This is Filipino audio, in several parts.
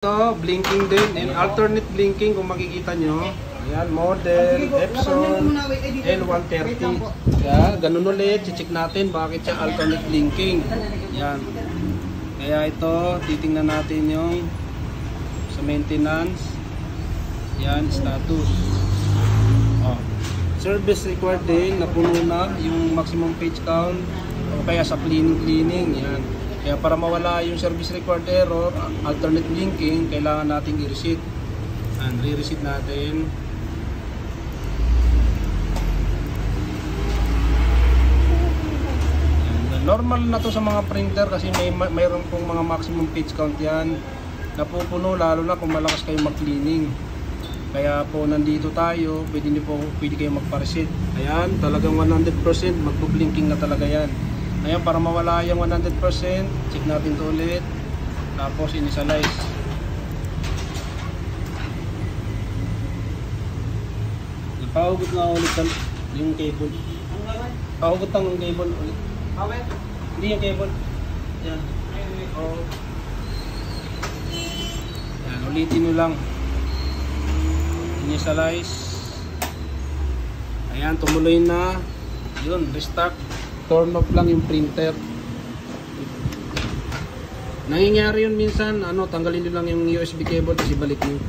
Ito, blinking din. And alternate blinking kung makikita nyo. Ayan, model Epson L130. Kaya, ganun ulit. Check natin bakit siya alternate blinking. Ayan. Kaya ito, titingnan natin yung sa maintenance. Ayan, status. Oh. Service required din, napuno na yung maximum page count. O kaya sa cleaning. Ayan. Kaya para mawala yung service required error, alternate blinking, kailangan nating i-reset. And re-reset natin. And normal na to sa mga printer kasi mayroon pong mga maximum page count yan. Napupuno lalo na kung malakas kayo mag-cleaning. Kaya po nandito tayo, pwede kayo magpa-reset. Ayan, talagang 100% magpo-blinking na talaga yan. Ayan, para mawala yung 100%, check natin ito ulit. Tapos initialize. Ipahugot na ulit yung cable. Pahugot ang cable ulit. Hindi yung cable. Yan. Yan, ulitin nyo lang. Initialize. Ayan, tumuloy na. Yun, restart. Turn off lang yung printer. Nangyayari yun minsan, tanggalin nyo lang yung USB cable tapos ibalik nyo.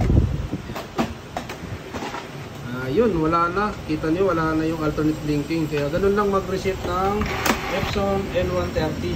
Yun, wala na. Kita nyo, wala na yung alternate blinking. Kaya ganun lang mag-reset ng Epson L130.